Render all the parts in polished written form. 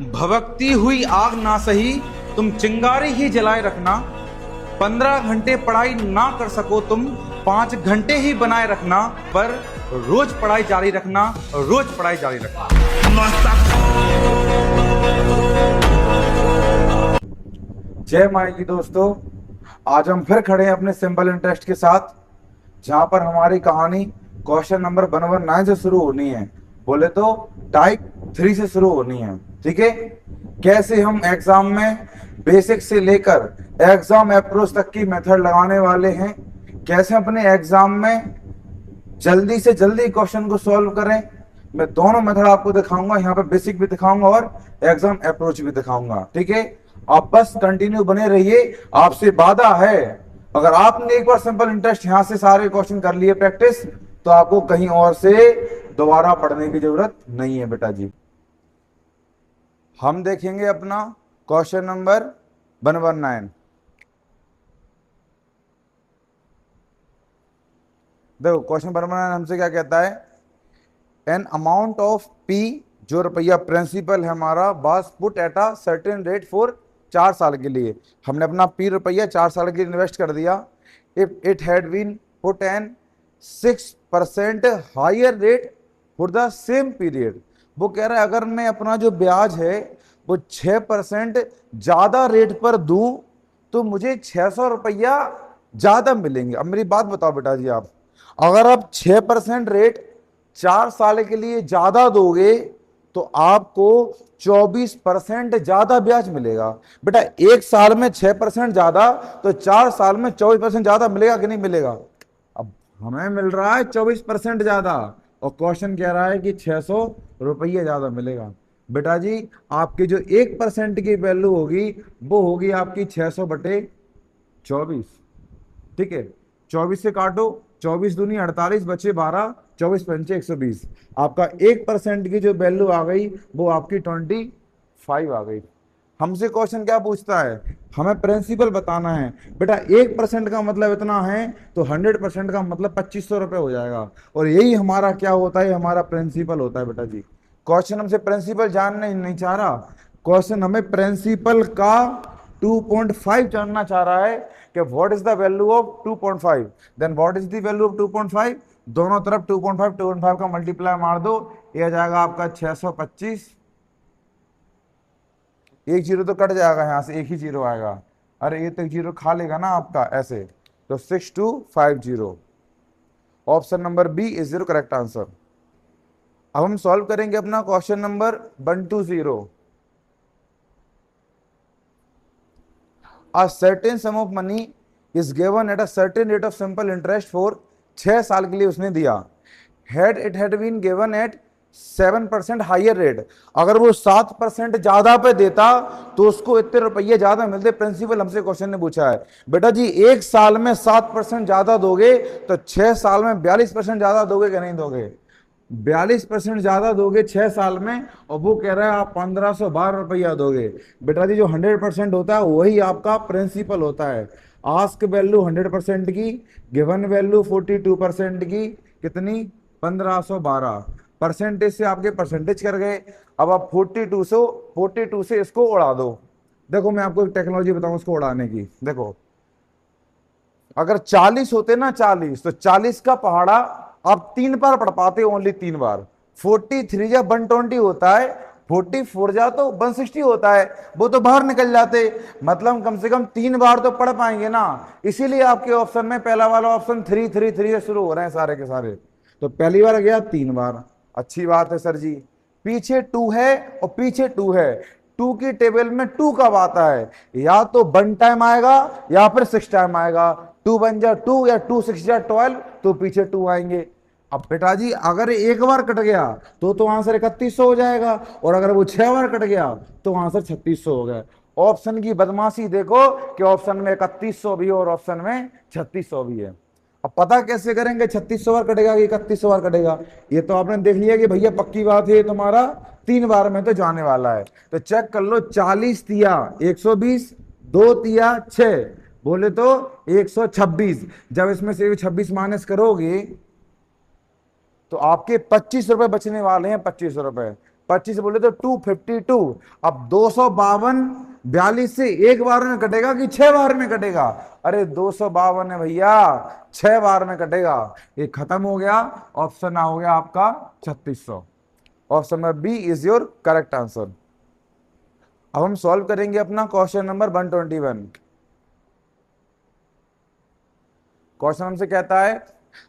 भभकती हुई आग ना सही, तुम चिंगारी ही जलाए रखना। 15 घंटे पढ़ाई ना कर सको तुम, 5 घंटे ही बनाए रखना। पर रोज पढ़ाई जारी रखना, रोज पढ़ाई जारी रखना। जय माई की दोस्तों, आज हम फिर खड़े हैं अपने सिंपल इंटरेस्ट के साथ, जहां पर हमारी कहानी क्वेश्चन नंबर 119 से शुरू होनी है। बोले तो टाइप 3 से शुरू होनी है। ठीक है, कैसे हम एग्जाम में बेसिक से लेकर एग्जाम अप्रोच तक की मेथड लगाने वाले हैं, कैसे अपने एग्जाम में जल्दी से जल्दी क्वेश्चन को सॉल्व करें। मैं दोनों मेथड आपको दिखाऊंगा, यहाँ पे बेसिक भी दिखाऊंगा और एग्जाम अप्रोच भी दिखाऊंगा। ठीक है, आप बस कंटिन्यू बने रहिए। आपसे वादा है, अगर आपने एक बार सिंपल इंटरेस्ट यहाँ से सारे क्वेश्चन कर लिए प्रैक्टिस, तो आपको कहीं और से दोबारा पढ़ने की जरूरत नहीं है बेटा जी। हम देखेंगे अपना क्वेश्चन नंबर 119। देखो क्वेश्चन 119 हमसे क्या कहता है, एन अमाउंट ऑफ पी, जो रुपया प्रिंसिपल है हमारा, was put at a certain rate for 4 साल के लिए। हमने अपना पी रुपया 4 साल के लिए इन्वेस्ट कर दिया। If it had been put an 6% higher rate for the same period. वो कह रहा है अगर मैं अपना जो ब्याज है वो 6% ज्यादा रेट पर दूं तो मुझे 600 रुपया ज्यादा मिलेंगे। अब मेरी बात बताओ बेटा जी, आप अगर आप 6% रेट 4 साल के लिए ज्यादा दोगे तो आपको 24% ज्यादा ब्याज मिलेगा। बेटा एक साल में 6% ज्यादा तो 4 साल में 24% ज्यादा मिलेगा कि नहीं मिलेगा? अब हमें मिल रहा है 24% ज्यादा और क्वेश्चन कह रहा है कि 600 रुपये ज्यादा मिलेगा। बेटा जी आपकी जो 1% की वैल्यू होगी वो होगी आपकी 600/24। ठीक है, 24 से काटो, 24 दूनी 48, बचे 12, 24 पंचे 120। आपका 1% की जो वैल्यू आ गई वो आपकी 25 आ गई। हमसे क्वेश्चन क्या पूछता है, हमें प्रिंसिपल बताना है। बेटा 1% का मतलब इतना है तो 100% का मतलब 2500 रुपये हो जाएगा। और यही हमारा क्या होता है, हमारा प्रिंसिपल होता है बेटा जी। क्वेश्चन हमसे प्रिंसिपल जानना नहीं चाह रहा, क्वेश्चन हमें प्रिंसिपल का 2.5 जानना चाह रहा है कि what is the value of 2.5। Then what is the value of 2.5, दोनों तरफ 2.5 का मल्टीप्लाई मार दो, ये आ जाएगा आपका 625। एक जीरो तो कट जाएगा, यहां से एक ही जीरो आएगा। अरे ये तो जीरो खा लेगा ना आपका ऐसे, तो 6250। Option number B is 0 correct answer. अब हम सॉल्व करेंगे अपना question number 120। A certain sum of money is given at a certain rate of simple interest for 6 साल के लिए उसने दिया। Had it had been given at 7% higher rate, अगर वो 7% ज्यादा पे देता तो उसको इतने रुपये ज्यादा मिलते। प्रिंसिपल हमसे क्वेश्चन ने पूछा है बेटा जी एक साल में 7% ज्यादा दोगे तो 6 साल में 42% ज्यादा दोगे कि नहीं दोगे? 42% ज्यादा दोगे 6 साल में, और वो कह रहा है आप 1512 रुपया दोगे। बेटा जी जो 100% होता है वही आपका प्रिंसिपल होता है। आस्क वैल्यू 100% की, गिवन वैल्यू 42% की, कितनी 1512। परसेंटेज से आपके परसेंटेज कर गए। अब आप 42 से इसको उड़ा दो। देखो मैं आपको एक टेक्नोलॉजी बताऊं इसको उड़ाने की। देखो अगर 40 होते ना 40, तो 40 का पहाड़ा आप 3 बार पढ़ पाते, ओनली 3 बार। 43 या 120 होता है, 44 जा तो 160 होता है, वो तो बाहर निकल जाते। मतलब कम से कम 3 बार तो पढ़ पाएंगे ना। इसीलिए आपके ऑप्शन में पहला वाला ऑप्शन 3 से शुरू हो रहे हैं सारे के सारे। तो पहली बार गया 3 बार, अच्छी बात है सर जी। पीछे 2 है और पीछे 2 है, 2 की टेबल में 2 कब आता है? या तो 1 टाइम आएगा या फिर 6 टाइम आएगा। 2 1 जा 2 या 2 6 जा 12, तो पीछे 2 आएंगे। अब बेटा जी अगर एक बार कट गया तो आंसर 3100 हो जाएगा, और अगर वो 6 बार कट गया तो आंसर 3600 हो गया। ऑप्शन की बदमाशी देखो कि ऑप्शन में 3100 भी है और ऑप्शन में 3600 भी है। अब पता कैसे करेंगे 3600 बार कटेगा कि 3100 बार कटेगा? ये तो आपने देख लिया कि भैया पक्की बात है, तुम्हारा 3 बार में तो जाने वाला है। तो चेक कर लो, 40 तिया 120, 2 तिया 6, बोले तो 126। जब इसमें से 26 माइनस करोगे तो आपके 25 रुपए बचने वाले हैं, 25 रुपए। 25 बोले तो 252। अब 252 42 से एक बार में कटेगा कि 6 बार में कटेगा? अरे 252 है भैया, 6 बार में कटेगा। ये खत्म हो गया, ऑप्शन आ हो गया आपका 3600। Option number B is your correct answer. अब हम सॉल्व करेंगे अपना क्वेश्चन नंबर 121। क्वेश्चन हमसे कहता है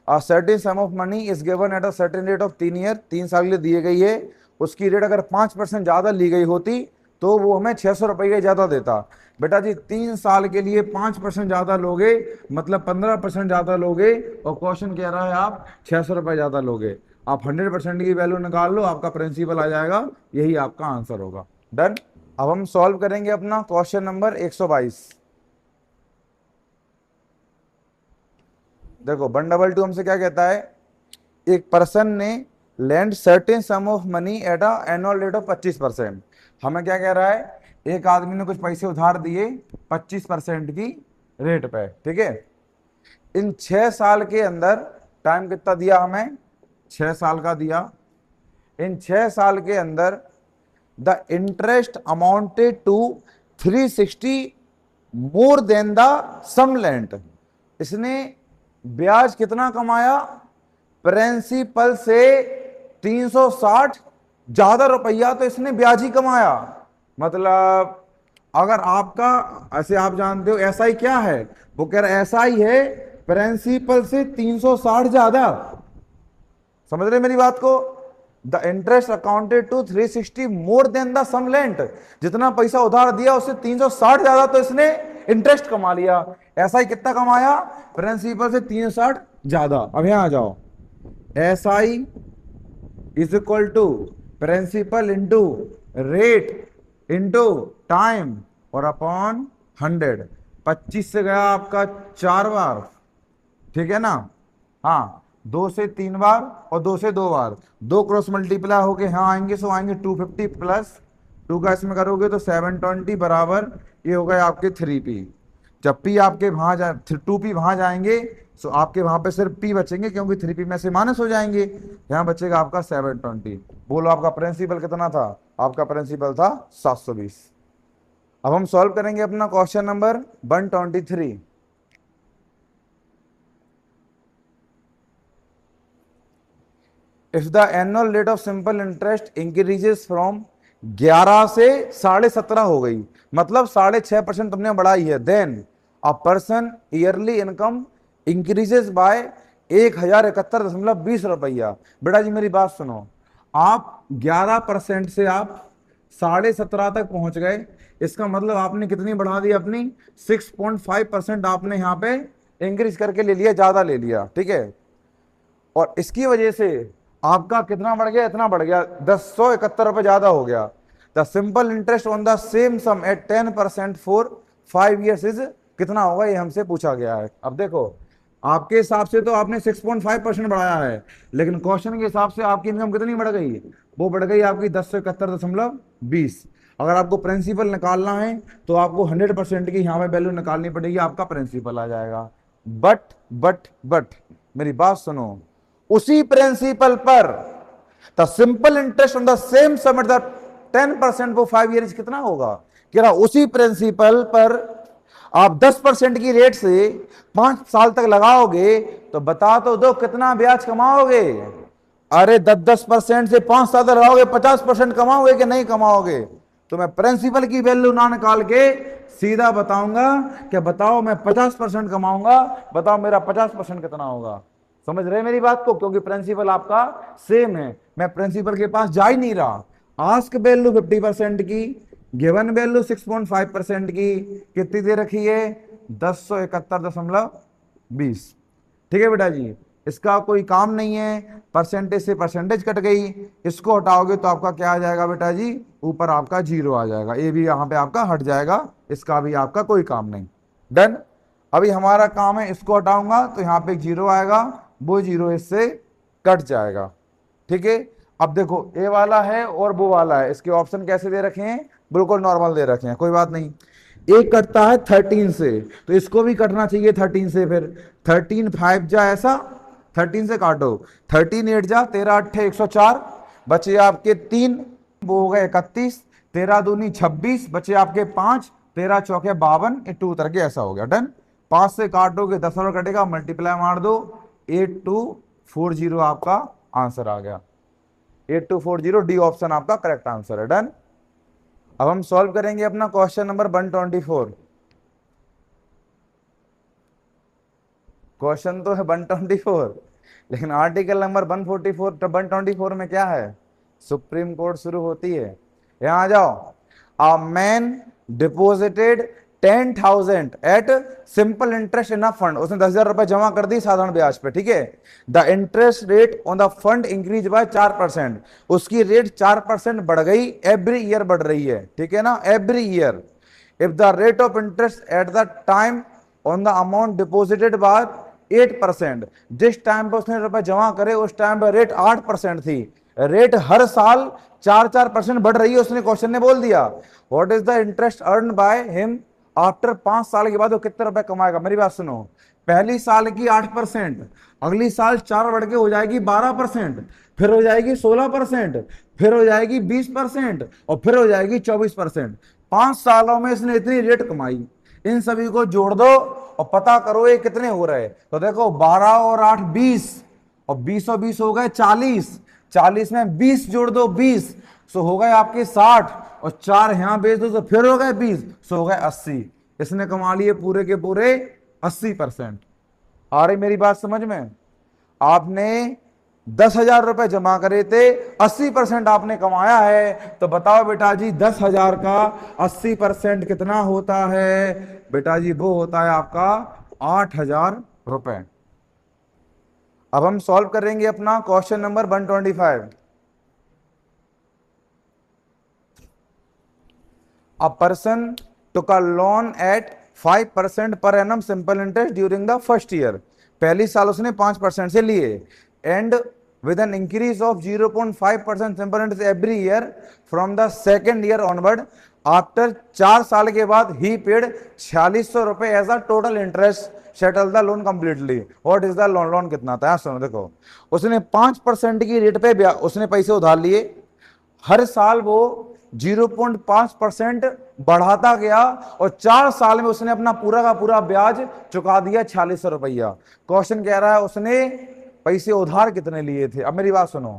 अ certain some of money is given at a certain rate of 3 year, 3 साल के लिए दिए गई है। उसकी रेट अगर 5% ज्यादा ली गई होती तो वो हमें 600 रुपये ज्यादा देता। बेटा जी 3 साल के लिए 5% ज्यादा लोगे मतलब 15% ज्यादा लोगे, और क्वेश्चन कह रहा है आप 600 रुपये ज्यादा लोगे। आप 100% की वैल्यू निकाल लो, आपका प्रिंसिपल आ जाएगा, यही आपका आंसर होगा। डन। अब हम सॉल्व करेंगे अपना क्वेश्चन नंबर 122। देखो 122 हमसे क्या कहता है, एक पर्सन ने land certain some of money at a annual rate of 25%। हमें क्या कह रहा है, एक आदमी ने कुछ पैसे उधार दिए 25% की रेट पे, ठीक है। इन 6 साल के अंदर टाइम कितना दिया हमें, 6 साल का दिया। इन 6 साल के अंदर the interest amounted to 360 more than the sum lent. इसने ब्याज कितना कमाया, प्रिंसिपल से 360 ज्यादा रुपया तो इसने ब्याज ही कमाया। मतलब अगर आपका, ऐसे आप जानते हो ऐसा ही क्या है, वो कह रहा ऐसा ही है प्रिंसिपल से 360 ज्यादा। समझ रहे मेरी बात को? The interest accounted to 360 more than the sum lent. जितना पैसा उधार दिया उससे 360 ज्यादा तो इसने इंटरेस्ट कमा लिया। ऐसा ही कितना कमाया, प्रिंसिपल से 360 ज्यादा। अब यहां आ जाओ, S I is equal to principal into rate into time और अपॉन 100। 25 से गया आपका 4 बार, ठीक है ना। हाँ 2 से 3 बार और 2 से 2 बार, 2 क्रॉस मल्टीप्लाई होके यहाँ आएंगे, सो आएंगे 250 प्लस 2 का इसमें करोगे तो 720 बराबर ये हो गए आपके 3p। जब p आपके वहां जा 2p वहां जाएंगे सो आपके वहां पे सिर्फ p बचेंगे, क्योंकि 3p में से माइनस हो जाएंगे। यहाँ बचेगा आपका 720। बोलो आपका प्रिंसिपल कितना था, आपका प्रिंसिपल था 720। अब हम सॉल्व करेंगे अपना question number 123। If the annual rate of simple interest increases from 11 से 17.5 हो गई, मतलब 6.5% तुमने बढ़ाई है, then a person yearly income increases by 1071.20 रुपया। बेटा जी मेरी बात सुनो, आप 11% से आप 17.5 तक पहुंच गए, इसका मतलब आपने कितनी बढ़ा दी अपनी, 6.5% आपने यहाँ पे इंक्रीज करके ले लिया, ज्यादा ले लिया, ठीक है। और इसकी वजह से आपका कितना बढ़ गया, इतना बढ़ गया, 1071 रुपए ज्यादा हो गया। The simple interest on the same sum at 10% for 5 years is कितना होगा, ये हमसे पूछा गया है। अब देखो आपके हिसाब से तो आपने 6.5% बढ़ाया है, लेकिन क्वेश्चन के हिसाब से आपकी इनकम कितनी बढ़ गई, वो बढ़ गई आपकी 1071.20। अगर आपको प्रिंसिपल निकालना है तो आपको 100% की यहाँ पे वैल्यू निकालनी पड़ेगी, आपका प्रिंसिपल आ जाएगा। बट मेरी बात सुनो, उसी प्रिंसिपल पर the simple interest on the same sum at the 10% for 5 years कितना होगा, कह रहा उसी प्रिंसिपल पर आप 10% की रेट से 5 साल तक लगाओगे तो बता तो दो कितना ब्याज कमाओगे। अरे 10% से 5 साल तक लगाओगे 50% कमाओगे कि नहीं कमाओगे। तो मैं प्रिंसिपल की वैल्यू ना निकाल के सीधा बताऊंगा कि बताओ मैं 50% कमाऊंगा, बताओ मेरा 50% कितना होगा। समझ रहे मेरी बात को, क्योंकि प्रिंसिपल आपका सेम है, मैं प्रिंसिपल के पास जा ही नहीं रहा। आस्क वैल्यू 50% की, गिवन वैल्यू 6.5% की, कितनी दे रखी है 1071.20। ठीक है बेटा जी, इसका कोई काम नहीं है, परसेंटेज से परसेंटेज कट गई, इसको हटाओगे तो आपका क्या आ जाएगा बेटा जी, ऊपर आपका 0 आ जाएगा, ये भी यहाँ पे आपका हट जाएगा, इसका भी आपका कोई काम नहीं। डन। अभी हमारा काम है, इसको हटाऊंगा तो यहाँ पे 0 आएगा, वो 0 इससे कट जाएगा। ठीक है, अब देखो ए वाला है और वो वाला है, इसके ऑप्शन कैसे दे रखे हैं, बिल्कुल नॉर्मल दे रखे हैं, कोई बात नहीं। एक कटता है 13 से, तो इसको भी कटना चाहिए 13 से, फिर 13 5 जा ऐसा 13 से काटो, 13 8 जा 13 8 104, बचे आपके 3 वो हो गए 31, 13 दूनी 26, बचे आपके 5, 13 चौके 52, ये 2 उतर के ऐसा हो गया। डन। 5 से काटोगे 10 और कटेगा, मल्टीप्लाई मार दो, 8240 आपका आंसर आ गया। 8240 डी ऑप्शन आपका करेक्ट आंसर है। डन। अब हम सॉल्व करेंगे अपना क्वेश्चन नंबर 124। क्वेश्चन तो है 124, लेकिन आर्टिकल नंबर 144 तो 124 में क्या है, सुप्रीम कोर्ट शुरू होती है। यहां आ जाओ। A man deposited 10,000 at simple interest in a fund, उसने 10,000 रुपए जमा कर दी साधारण ब्याज पे, ठीक है। The interest rate on the fund increase by 4%, उसकी रेट 4% बढ़ गई, एवरी ईयर बढ़ रही है, ठीक है ना, every year. If the rate of interest at the time on the amount deposited bye 8%, जिस टाइम पे उसने रुपए जमा करे उस टाइम पे रेट 8% थी, रेट हर साल 4-4% बढ़ रही है, उसने क्वेश्चन ने बोल दिया what is the interest earn by him after 5 साल के बाद वो कितने रुपए कमाएगा। मेरी बात सुनो, पहली साल की 8%, अगली साल 4 बढ़ के हो जाएगी 12%, फिर हो जाएगी 16%, फिर हो जाएगी 20% और फिर हो जाएगी 24%। 5 सालों में इसने इतनी रेट कमाई। इन सभी को जोड़ दो और पता करो ये कितने हो रहे। तो देखो 12 और 8 20, और 20 और 20 हो गए 40, 40 में 20 जोड़ दो 20, सो हो गए आपके 60, और 4 यहां भेज दो तो फिर हो गए 20, सो हो गए 80। इसने कमा लिए पूरे के पूरे 80%। आ रही मेरी बात समझ में? आपने 10,000 रुपए जमा करे थे, 80% आपने कमाया है, तो बताओ बेटा जी 10,000 का 80% कितना होता है? बेटा जी वो होता है आपका 8,000 रुपए। अब हम सॉल्व करेंगे अपना question number 125। A person took a loan at 5% per annum simple interest during the first year, पहली साल उसने 5% से लिए, and with an increase of 0.5% simple interest every year from the second year onward, after 4 साल के बाद he paid 4600 रुपए as a total interest, settle the loan completely. What is the loan? Loan कितना था? सुनो देखो, उसने 5% की रेट पे उसने पैसे उधार लिए, हर साल वो 0.5% बढ़ाता गया, और 4 साल में उसने अपना पूरा का पूरा ब्याज चुका दिया 4600 रुपया। क्वेश्चन कह रहा है उसने पैसे उधार कितने लिए थे। अब मेरी बात सुनो,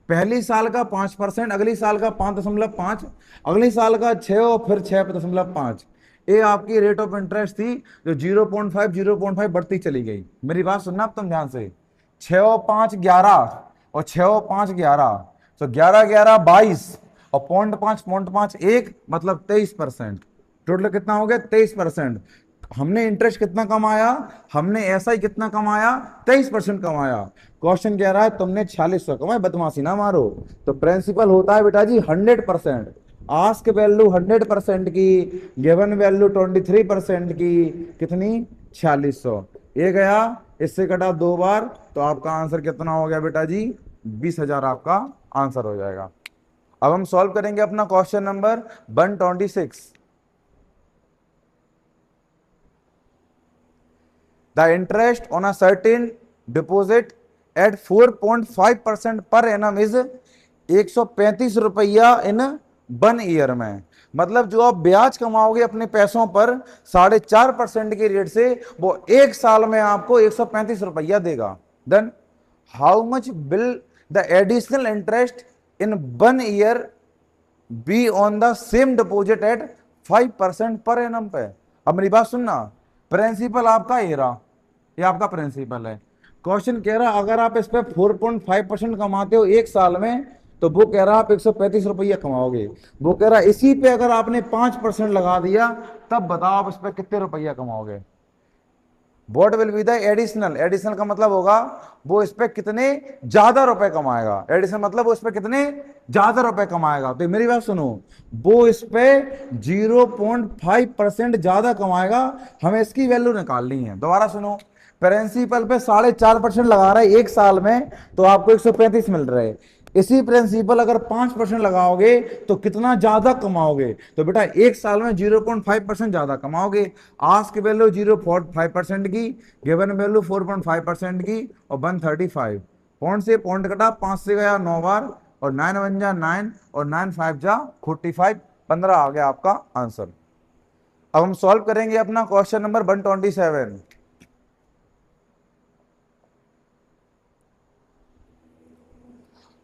पहली साल का 5%, अगली साल का 5.5, अगली साल का 6 और फिर 6.5, ये आपकी रेट ऑफ इंटरेस्ट थी जो 0.5 बढ़ती चली गई। मेरी बात सुनना अब तुम ध्यान से, 6 और 5 11, और 6 और 5 11, तो 11 11 22, और 0.5 1, मतलब 23%। टोटल कितना हो गया? 23%। हमने इंटरेस्ट कितना कमाया? हमने ऐसा ही कितना कमाया? 23% कमाया। क्वेश्चन कह रहा है तुमने 4600 कमाए, बदमाशी ना मारो। तो प्रिंसिपल होता है बेटा जी 100%, आस्क वैल्यू 100% की, गिवन वैल्यू 23% की, कितनी? 4600। ये गया, इससे कटा 2 बार, तो आपका आंसर कितना हो गया बेटा जी? 20,000 आपका आंसर हो जाएगा। अब हम सॉल्व करेंगे अपना question number 126। The interest on a certain deposit at 4.5% per annum is 135 रुपया इन 1 ईयर में। मतलब जो आप ब्याज कमाओगे अपने पैसों पर 4.5% की रेट से, वो 1 साल में आपको 135 रुपया देगा। Then how much will the additional interest in 1 year be on the same deposit at 5% per annum पे। अब मेरी बात सुनना, प्रिंसिपल आपका ये आपका प्रिंसिपल है। क्वेश्चन कह रहा अगर आप इस पे 4.5% कमाते हो 1 साल में, तो वो कह रहा आप 135 रुपया कमाओगे। वो कह रहा इसी पे अगर आपने 5% लगा दिया, तब बताओ आप इस पे कितने रुपया कमाओगे। What will be the additional? Additional का मतलब होगा वो इस पे कितने ज्यादा रुपए कमाएगा। एडिशनल मतलब वो इस पे कितने ज्यादा रुपए कमाएगा। तो मेरी बात सुनो, वो इस पे 0.5% ज्यादा कमाएगा, हमें इसकी वैल्यू निकालनी है। दोबारा सुनो, प्रिंसिपल पे 4.5% लगा रहा है 1 साल में, तो आपको 135 मिल रहा है। इसी प्रिंसिपल अगर 5% लगाओगे तो कितना ज्यादा कमाओगे? तो बेटा 1 साल में 0.5% ज्यादा कमाओगे। आस्क वैल्यू 0.5% की, गिवन वैल्यू 4.5% की, और 135। पॉइंट से पॉइंट कटा, 5 से गया 9 बार, और 9 1 जा 9 और 9 5 जा 45, 15 आ गया आपका आंसर। अब हम सॉल्व करेंगे अपना question number 127।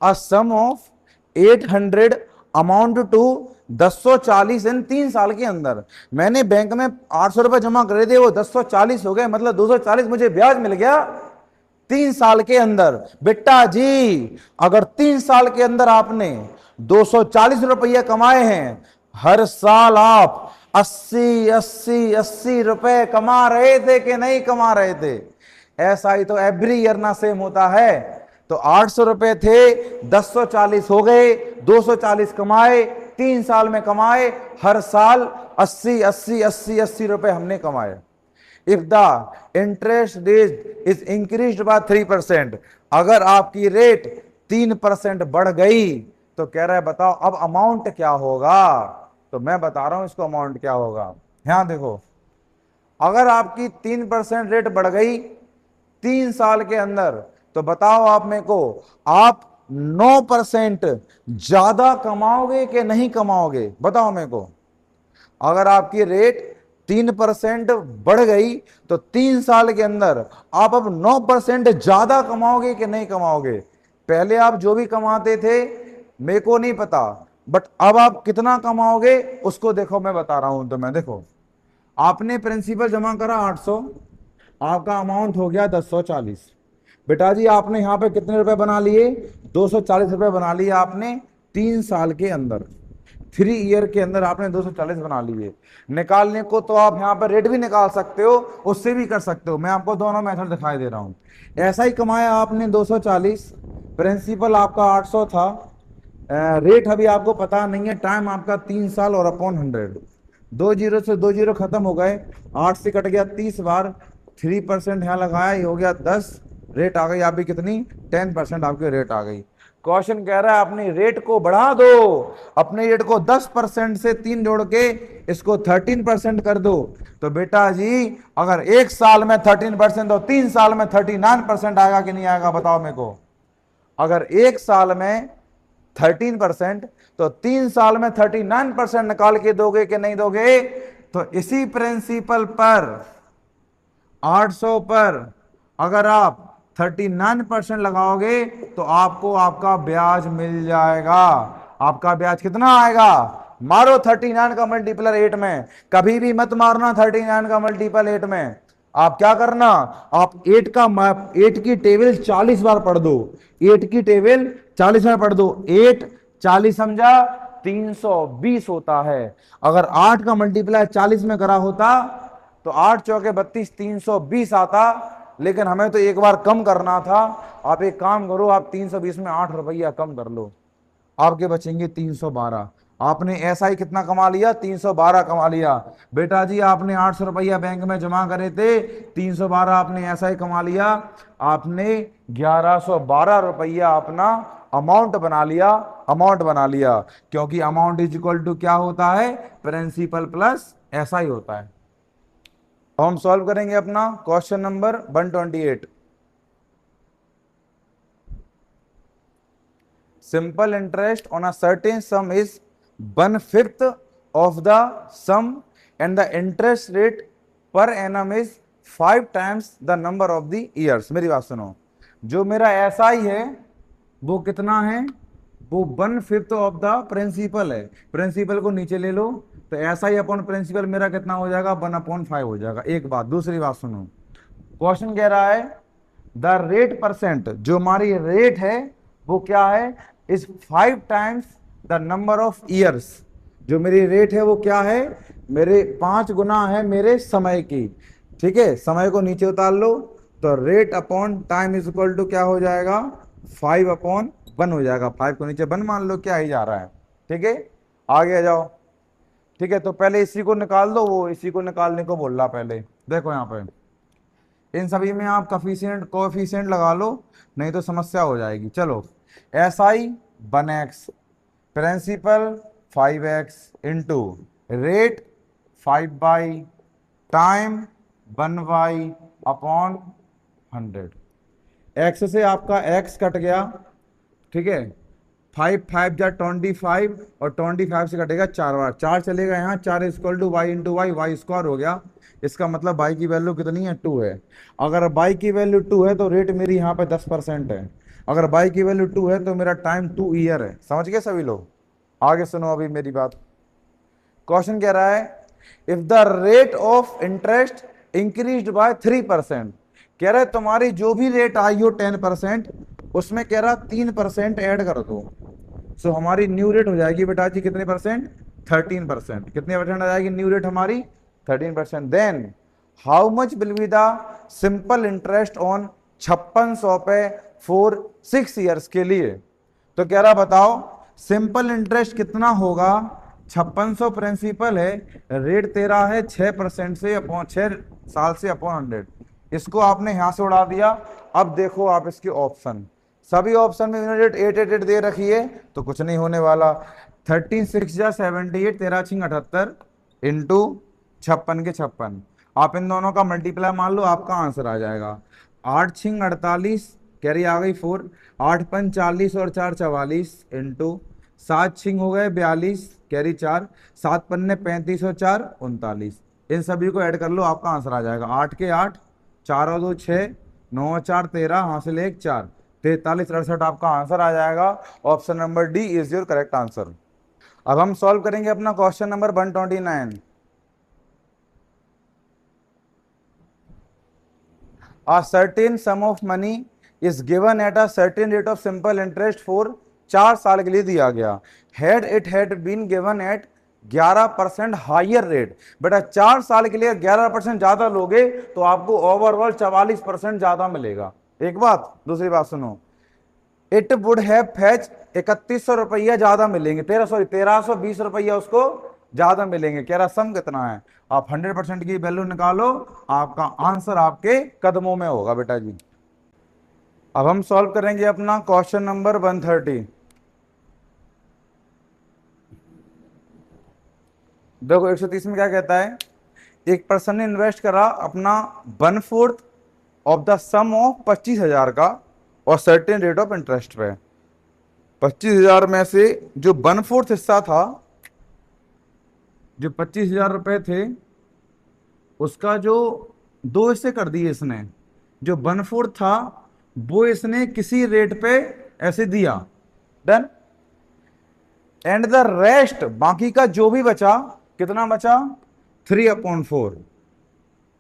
A sum of 800 amount to 1040 in 3 साल के अंदर। मैंने बैंक में 800 रुपए जमा करे थे, वो 1040 हो गए, मतलब 240 मुझे ब्याज मिल गया 3 साल के अंदर। बेटा जी अगर 3 साल के अंदर आपने 240 रुपये कमाए हैं, हर साल आप 80 रुपए कमा रहे थे कि नहीं कमा रहे थे? ऐसा ही तो एवरी ईयर ना सेम होता है। तो 800 रुपए थे, 1040 हो गए, 240 कमाए, 3 साल में कमाए, हर साल 80 रुपए हमने कमाए। If the interest rate is increased by 3%, अगर आपकी रेट 3% बढ़ गई तो कह रहा है बताओ अब अमाउंट क्या होगा। तो मैं बता रहा हूं इसको अमाउंट क्या होगा। यहां देखो, अगर आपकी 3% रेट बढ़ गई 3 साल के अंदर, तो बताओ आप मेरे को, आप 9% ज्यादा कमाओगे कि नहीं कमाओगे? बताओ मेरे को। अगर आपकी रेट 3% बढ़ गई तो 3 साल के अंदर आप अब 9% ज्यादा कमाओगे कि नहीं कमाओगे? पहले आप जो भी कमाते थे मेरे को नहीं पता, बट अब आप कितना कमाओगे उसको देखो, मैं बता रहा हूं। तो मैं देखो, आपने प्रिंसिपल जमा करा 800, आपका अमाउंट हो गया 1040। बेटा जी आपने यहां पे कितने रुपए बना लिए? 240 रुपए बना लिए आपने 3 साल के अंदर। 3 ईयर के अंदर आपने 240 बना लिए। निकालने को तो आप यहाँ पर रेट भी निकाल सकते हो, उससे भी कर सकते हो। मैं आपको दोनों मेथड दिखाई दे रहा हूं। ऐसा ही कमाया आपने 240, प्रिंसिपल आपका 800 था, रेट अभी आपको पता नहीं है, टाइम आपका 3 साल और अपॉन 100। 2 जीरो से 2 जीरो खत्म हो गए, 8 से कट गया 30 बार, 3% यहाँ लगाया, ये हो गया 10, रेट आ गई आपकी कितनी? 10% आपकी रेट आ गई। क्वेश्चन कह रहा है अपनी रेट को बढ़ा दो, अपने रेट को 10% से 3 जोड़ के इसको 13% कर दो। तो बेटा जी अगर 1 साल में 13% तो 3 साल में 39% आएगा कि नहीं आएगा? बताओ मेरे को। अगर 1 साल में 13% तो 3 साल में 39% निकाल के दोगे कि नहीं दोगे? तो इसी प्रिंसिपल पर 800 पर अगर आप 39% लगाओगे तो आपको आपका ब्याज मिल जाएगा। आपका ब्याज कितना आएगा? मारो 39 का मल्टीपल 8 में, कभी भी मत मारना 39 का मल्टीपल 8 में। आप क्या करना, आप 8 की टेबल 40 बार पढ़ दो, 8 की टेबल 40 बार पढ़ दो। 8 40 समझा 320 होता है। अगर 8 का मल्टीप्लाई 40 में करा होता तो 8 चौके 32 320 आता, लेकिन हमें तो एक बार कम करना था। आप एक काम करो, आप 320 में 8 रुपया कम कर लो, आपके बचेंगे 312। आपने ऐसा ही कितना कमा लिया? 312 कमा लिया। बेटा जी आपने 800 रुपया बैंक में जमा करे थे, 312 आपने ऐसा ही कमा लिया। आपने 1112 रुपया अपना अमाउंट बना लिया, अमाउंट बना लिया, क्योंकि अमाउंट इज इक्वल टू क्या होता है? प्रिंसिपल प्लस ऐसा ही होता है। अब हम सॉल्व करेंगे अपना question number 128। Simple interest on a certain sum is 1/5 of the sum and the interest rate per annum is 5 times the number of the years. मेरी बात सुनो, जो मेरा SI है वो कितना है? वो 1/5 ऑफ द प्रिंसिपल है। प्रिंसिपल को नीचे ले लो तो SI अपॉन प्रिंसिपल मेरा कितना हो जाएगा? 1/5 हो जाएगा। एक बात, दूसरी बात सुनो, क्वेश्चन कह रहा है द रेट परसेंट, जो हमारी रेट है वो क्या है? Is 5 times the number of years. जो मेरी रेट है वो क्या है? मेरे 5 गुना है मेरे समय की। ठीक है, समय को नीचे उतार लो तो rate upon time is equal to क्या हो जाएगा? 5/1 हो जाएगा। 5 को नीचे 1 मान लो, क्या ही जा रहा है। ठीक है, आगे आ जाओ। ठीक है, तो पहले इसी को निकाल दो, वो इसी को निकालने को बोल रहा पहले। देखो यहाँ पे इन सभी में आप कोएफिशिएंट लगा लो, नहीं तो समस्या हो जाएगी। चलो, SI 1x, principal 5x into rate 5/, time 1/, upon 100। x से आपका x कट गया, ठीक है, 5 5 जा 25 और 25 से कटेगा 4 बार, 4 चलेगा यहाँ, 4 equal to Y into Y, Y square हो गया। इसका मतलब वाई की वैल्यू कितनी है, 2 है। अगर वाई की वैल्यू 2 है तो रेट मेरी यहाँ पे 10% है। अगर वाई की वैल्यू 2 है तो मेरा टाइम 2 ईयर है। समझ गए सभी लोग? आगे सुनो अभी मेरी बात। क्वेश्चन कह रहा है if the rate of interest increased by 3%, कह रहा है तुम्हारी जो भी रेट आई हो 10%, उसमें कह रहा 3% ऐड कर दो। सो हमारी न्यू रेट हो जाएगी बेटा जी कितने परसेंट, 13%। कितने परसेंट आ जाएगी न्यू रेट हमारी, 13%। Then how much will be the simple interest on 5600 पे फॉर 6 ईयर्स के लिए। तो कह रहा बताओ सिंपल इंटरेस्ट कितना होगा, 5600 प्रिंसिपल है, रेट तेरा है 6% से अपॉन 6 साल से अपॉन 100। इसको आपने यहां से उड़ा दिया। अब देखो आप इसके ऑप्शन, सभी ऑप्शन में यूनिट 888 दे रखी है तो कुछ नहीं होने वाला। 13 6 जा 78, 13 छिंग 78 इंटू 56 के 56, आप इन दोनों का मल्टीप्लाई मान लो, आपका आंसर आ जाएगा 8 छिंग 48, कैरी आ गई 4, 8 पंच 40 और 4 44 इंटू 7 छिंग हो गए 42, कैरी 4, 7 पन्ने 35 और 4 39। इन सभी को ऐड कर लो, आपका आंसर आ जाएगा 8 के 8, 4 और 2 6, 9 और 4 13, हासिल 1 4, 43 68 आपका आंसर आ जाएगा। Option number D is your correct answer. अब हम सॉल्व करेंगे अपना question number 129। A certain sum of money is given at a certain rate of simple interest for 4 साल के लिए दिया गया। Had it had been given at 11% higher rate, बेटा 4 साल के लिए 11% ज्यादा लोगे तो आपको ओवरऑल 44% ज्यादा मिलेगा। एक बात, दूसरी बात सुनो, इट वुड हैव फेच 3100 रुपया ज्यादा मिलेंगे, 1320 रुपया उसको ज्यादा मिलेंगे। कह रहा सम कितना है, आप 100% की वैल्यू निकालो, आपका आंसर आपके कदमों में होगा बेटा जी। अब हम सॉल्व करेंगे अपना क्वेश्चन नंबर 130। देखो 130 में क्या कहता है, एक पर्सन ने इन्वेस्ट करा अपना 1/4 ऑफ द सम ऑफ 25,000 का और सर्टेन रेट ऑफ इंटरेस्ट पे। 25,000 में से जो 1/4 हिस्सा था, जो 25,000 रुपए थे, उसका जो 2 हिस्से कर दिए इसने। जो 1/4 था वो इसने किसी रेट पे ऐसे दिया, डन। एंड द रेस्ट, बाकी का जो भी बचा, कितना बचा 3/4,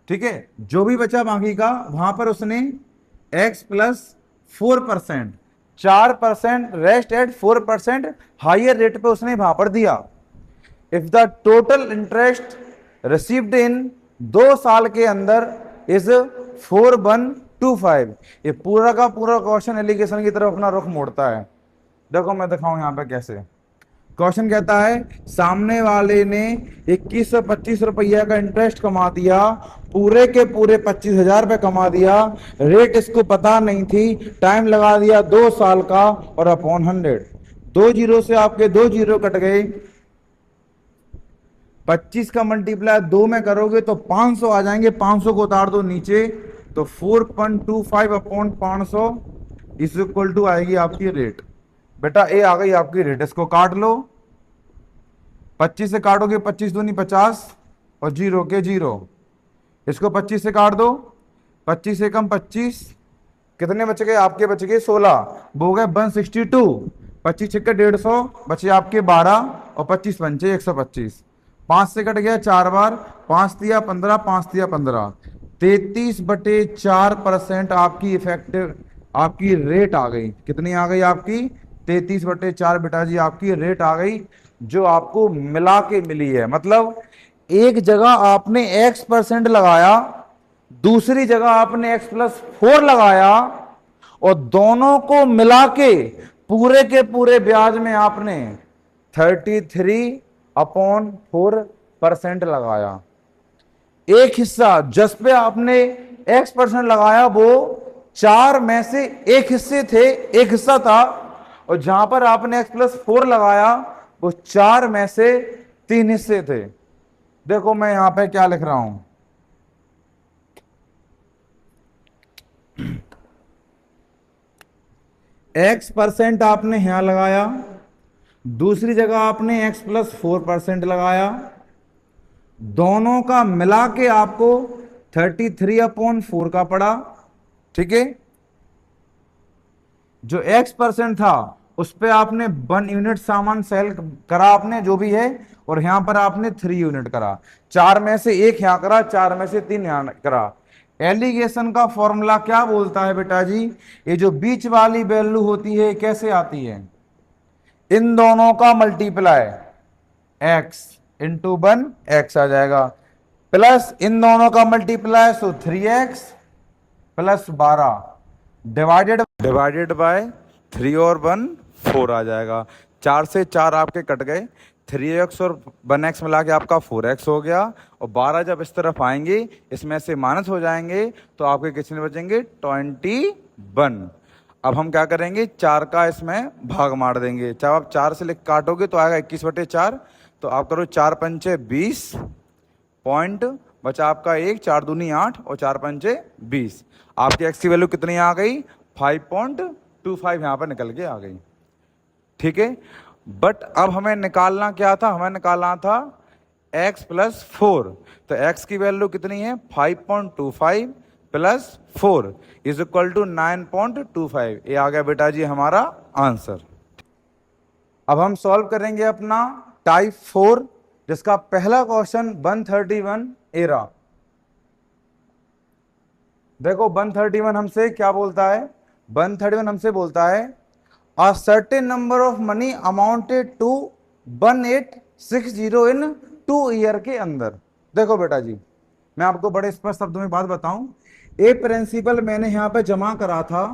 ठीक है। जो भी बचा बाकी का, वहां पर उसने x plus 4%, 4% rest at 4% higher rate पे उसने वहां पर दिया। If the total interest received in 2 साल के अंदर इज 4125। ये पूरा का पूरा क्वेश्चन एलिगेशन की तरफ अपना रुख मोड़ता है। देखो मैं दिखाऊं यहां पे कैसे। क्वेश्चन कहता है सामने वाले ने 2125 रुपया का इंटरेस्ट कमा दिया, पूरे के पूरे 25,000 रुपये कमा दिया, रेट इसको पता नहीं थी, टाइम लगा दिया 2 साल का और अपॉन 100। 2 जीरो से आपके 2 जीरो कट गए, 25 का मल्टीप्लाई 2 में करोगे तो 500 आ जाएंगे, 500 को उतार दो नीचे तो 4.25 अपॉन 500 इज इक्वल टू आएगी आपकी रेट। बेटा ए आ गई आपकी रेट, इसको काट लो, 25 से काटोगे 25 दूनी 50 और 0 के 0, इसको 25 से काट दो, 25 से कम 25, कितने बच गए आपके, बच गए 16, वो हो गए 162, 25 छक्के 150, बचे आपके 12 और 25 पंचे 125, 5 से कट गया 4 बार, 5 दिया 15, 5 दिया 15, 33/4% आपकी इफेक्टिव आपकी रेट आ गई। कितनी आ गई आपकी, 33/4 बेटा जी आपकी रेट आ गई, जो आपको मिला के मिली है। मतलब एक जगह आपने x% लगाया, दूसरी जगह आपने x+4 लगाया, और दोनों को मिला के पूरे ब्याज में आपने 33/4% लगाया। एक हिस्सा जिस पे आपने x% लगाया वो 4 में से एक हिस्सा था, और जहां पर आपने x+4 लगाया वो 4 में से 3 हिस्से थे। देखो मैं यहां पे क्या लिख रहा हूं, x% आपने यहां लगाया, दूसरी जगह आपने x + 4% लगाया, दोनों का मिला के आपको 33/4 का पड़ा। ठीक है, जो x% था उस पे आपने 1 यूनिट सामान सेल करा आपने जो भी है, और यहां पर आपने 3 यूनिट करा। 4 में से 1 यहां करा, 4 में से 3 यहां करा। एलिगेशन का फॉर्मूला क्या बोलता है बेटा जी, ये जो बीच वाली वैल्यू होती है कैसे आती है, इन दोनों का मल्टीप्लाई x इंटू 1 x आ जाएगा, प्लस इन दोनों का multiply so 3x + 12 divided by 3 और 1 4 आ जाएगा। 4 से 4 आपके कट गए, 3x और 1x मिला के आपका 4x हो गया, और 12 जब इस तरफ आएंगे इसमें से माइनस हो जाएंगे तो आपके कितने बचेंगे 21। अब हम क्या करेंगे, 4 का इसमें भाग मार देंगे। जब आप 4 से लिख काटोगे तो आएगा 21/4, तो आप करो 4 पंचे 20 पॉइंट, बचा आपका 1, 4 दूनी 8 और 4 पंचे 20। आपकी एक्स की वैल्यू कितनी आ गई 5.25 यहां पर निकल के आ गई। ठीक है, बट अब हमें निकालना क्या था, हमें निकालना था x + 4। तो x की वैल्यू कितनी है 5.25 + 4 = 9.25। ये आ गया बेटा जी हमारा आंसर। अब हम सॉल्व करेंगे अपना टाइप 4, जिसका पहला क्वेश्चन 131 ए रहा। देखो 131 हमसे क्या बोलता है, 131 हमसे बोलता है a certain number of money amounted to 1860 in 2 year के अंदर। देखो बेटा जी, मैं आपको बड़े स्पष्ट शब्दों में बात बताऊं, ए प्रिंसिपल मैंने यहां पे जमा करा था,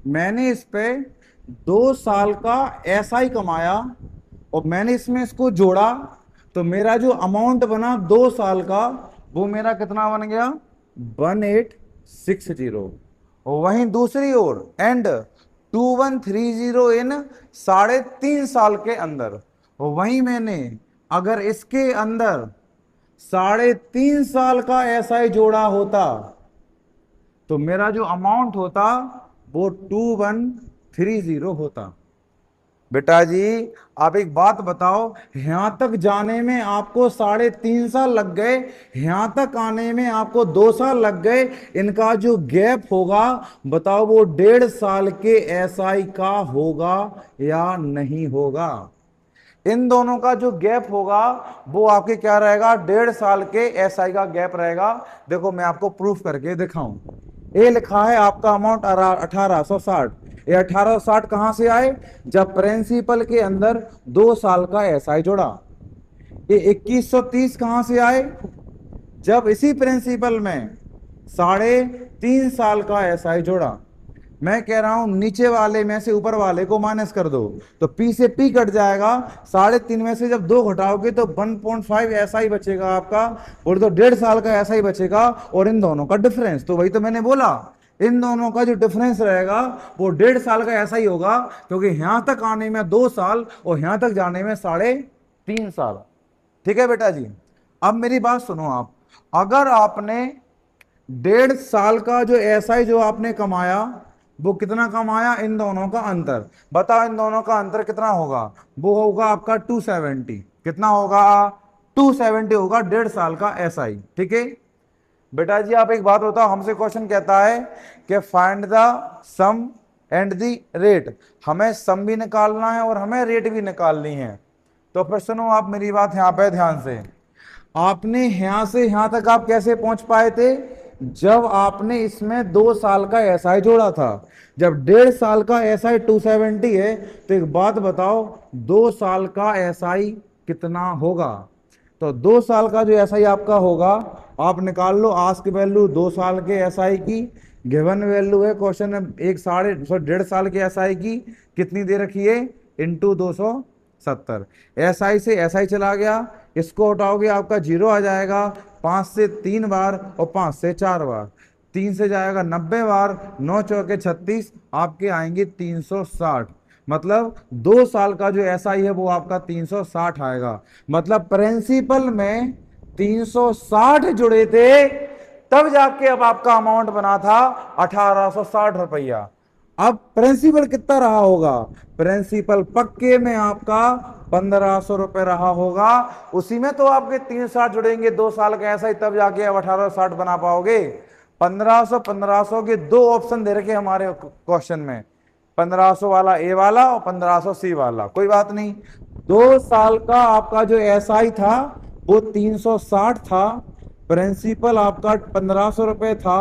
मैंने इस पे 2 साल का SI कमाया और मैंने इसमें इसको जोड़ा, तो मेरा जो अमाउंट बना 2 साल का वो मेरा कितना बन गया 1860। और वहीं दूसरी ओर एंड 2130 इन 3.5 साल के अंदर, और वहीं मैंने अगर इसके अंदर 3.5 साल का SI जोड़ा होता तो मेरा जो अमाउंट होता वो 2130 होता। बेटा जी आप एक बात बताओ, यहां तक जाने में आपको 3.5 साल लग गए, यहां तक आने में आपको 2 साल लग गए, इनका जो गैप होगा बताओ वो 1.5 साल के SI का होगा या नहीं होगा। इन दोनों का जो गैप होगा वो आपके क्या रहेगा 1.5 साल के SI का गैप रहेगा। देखो मैं आपको प्रूफ करके दिखाऊं, ये लिखा है आपका अमाउंट 1860। ये 1860 कहां से आए, जब प्रिंसिपल के अंदर 2 साल का SI जोड़ा। ये 2130 कहां से आए, जब इसी प्रिंसिपल में 3.5 साल का SI जोड़ा। मैं कह रहा हूं नीचे वाले में से ऊपर वाले को माइनस कर दो तो P से P कट जाएगा, 3.5 में से जब 2 घटाओगे तो 1.5 SI बचेगा आपका, और तो 1.5 साल का SI बचेगा, और इन दोनों का डिफरेंस, तो वही तो मैंने बोला इन दोनों का जो डिफरेंस रहेगा वो 1.5 साल का SI होगा, क्योंकि यहां तक आने में 2 साल और यहां तक जाने में 3.5 साल। ठीक है बेटा जी, अब मेरी बात सुनो आप, अगर आपने 1.5 साल का जो SI जो आपने कमाया वो कितना कमाया, इन दोनों का अंतर बताओ, इन दोनों का अंतर कितना होगा, वो होगा आपका 270। कितना होगा 270 होगा 1.5 साल का SI। ठीक है बेटा जी, आप एक बात बताओ, हमसे क्वेश्चन कहता है कि find the sum and the rate, हमें सम भी निकालना है और हमें रेट भी निकालनी है। तो फिर सुनो आप मेरी बात यहाँ पे ध्यान से, आपने यहां से यहां तक आप कैसे पहुंच पाए थे, जब आपने इसमें 2 साल का SI जोड़ा था। जब 1.5 साल का SI 270 है तो एक बात बताओ 2 साल का SI कितना होगा। तो 2 साल का जो SI आपका होगा आप निकाल लो, आस्क वैल्यू 2 साल के SI की, गिवन वैल्यू है क्वेश्चन में 1.5 साल के SI की कितनी दे रखी है इंटू 270। SI से SI चला गया, इसको हटाओगे आपका 0 आ जाएगा, 5 से 3 बार और 5 से 4 बार, 3 से जाएगा 90 बार, 9 चौके 36, आपके आएंगे 360। मतलब 2 साल का जो SI है वो आपका 360 आएगा। मतलब प्रिंसिपल में 360 जुड़े थे तब जाके अब आपका अमाउंट बना था 1860 रुपया। अब प्रिंसिपल कितना रहा होगा, प्रिंसिपल पक्के में आपका 1500 रुपए रहा होगा। उसी में तो आपके 360 जुड़ेंगे 2 साल का ऐसा ही, तब जाके अब 1860 बना पाओगे। 1500 के दो ऑप्शन दे रखे हमारे क्वेश्चन में, 1500 वाला ए वाला और 1500 सी वाला। कोई बात नहीं, 2 साल का आपका जो एसआई था वो 360 था, प्रिंसिपल आपका 1500 रुपए था,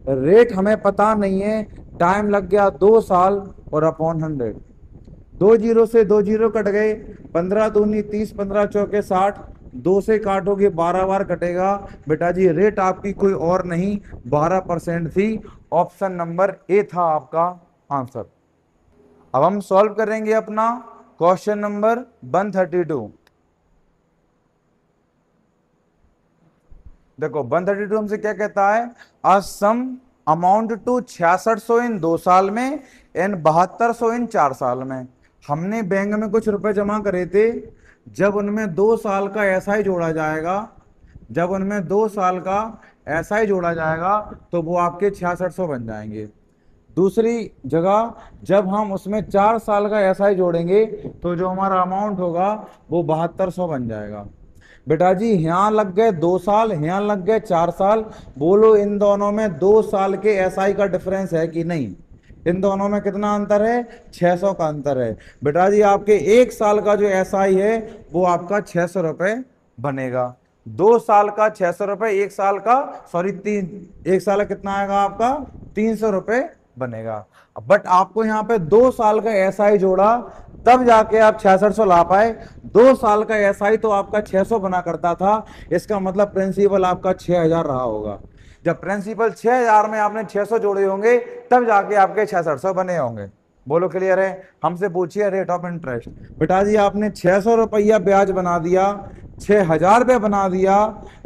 रेट हमें पता नहीं है, टाइम लग गया 2 साल और अपॉन 100। 2 जीरो से 2 जीरो कट गए, 15 दूनी 30, 15 चौके 60, 2 से काटोगे 12 बार कटेगा। बेटा जी रेट आपकी कोई और नहीं 12% थी। ऑप्शन नंबर ए था आपका आंसर। अब हम सॉल्व करेंगे अपना क्वेश्चन नंबर 132। देखो 132 हमसे क्या कहता है, अ सम अमाउंट टू 6600 इन 2 साल में एंड 7200 इन 4 साल में। हमने बैंक में कुछ रुपए जमा करे थे, जब उनमें 2 साल का एसआई जोड़ा जाएगा, जब उनमें 2 साल का एसआई जोड़ा जाएगा तो वो आपके 6600 बन जाएंगे। दूसरी जगह जब हम उसमें 4 साल का एसआई जोड़ेंगे तो जो हमारा अमाउंट होगा वो 7200 बन जाएगा। बेटा जी यहाँ लग गए 2 साल, यहाँ लग गए 4 साल, बोलो इन दोनों में 2 साल के एसआई का डिफरेंस है कि नहीं? इन दोनों में कितना अंतर है? 600 का अंतर है। बेटा जी आपके 1 साल का जो एसआई है वो आपका 600 रुपए बनेगा। 2 साल का 600 रुपए, 1 साल का सॉरी 1 साल का कितना आएगा आपका? 300 रुपए बनेगा। बट आपको यहाँ पे 2 साल का एसआई जोड़ा तब जाके आप 6600 ला पाए। 2 साल का एसआई तो आपका 600 बना करता था, इसका मतलब प्रिंसिपल आपका 6000 रहा होगा। जब प्रिंसिपल 6000 में आपने 600 जोड़े होंगे तब जाके आपके 6600 बने होंगे। बोलो क्लियर है? हमसे पूछिए रेट ऑफ इंटरेस्ट। बेटा जी आपने 600 रुपया ब्याज बना दिया, 6000 रुपये बना दिया,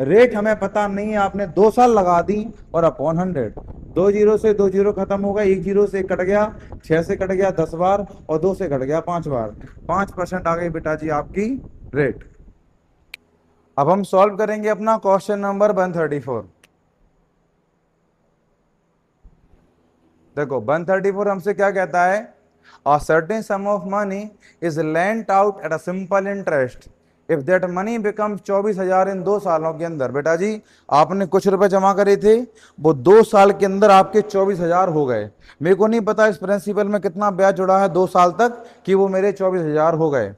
रेट हमें पता नहीं है, आपने 2 साल लगा दी और अपॉन 100। 2 जीरो से 2 जीरो खत्म हो गया, 1 जीरो से कट गया, 6 से कट गया 10 बार और 2 से कट गया 5 बार। 5% आ गई बेटा जी आपकी रेट। अब हम सॉल्व करेंगे अपना क्वेश्चन नंबर 134। देखो 134 हमसे क्या कहता है, अ certain some of money is lent out at a simple interest if that money becomes 24,000 इन 2 सालों के अंदर। बेटा जी आपने कुछ रुपए जमा करे थे, वो 2 साल के अंदर आपके 24,000 हो गए। मेरे को नहीं पता इस प्रिंसिपल में कितना ब्याज जुड़ा है 2 साल तक कि वो मेरे 24,000 हो गए।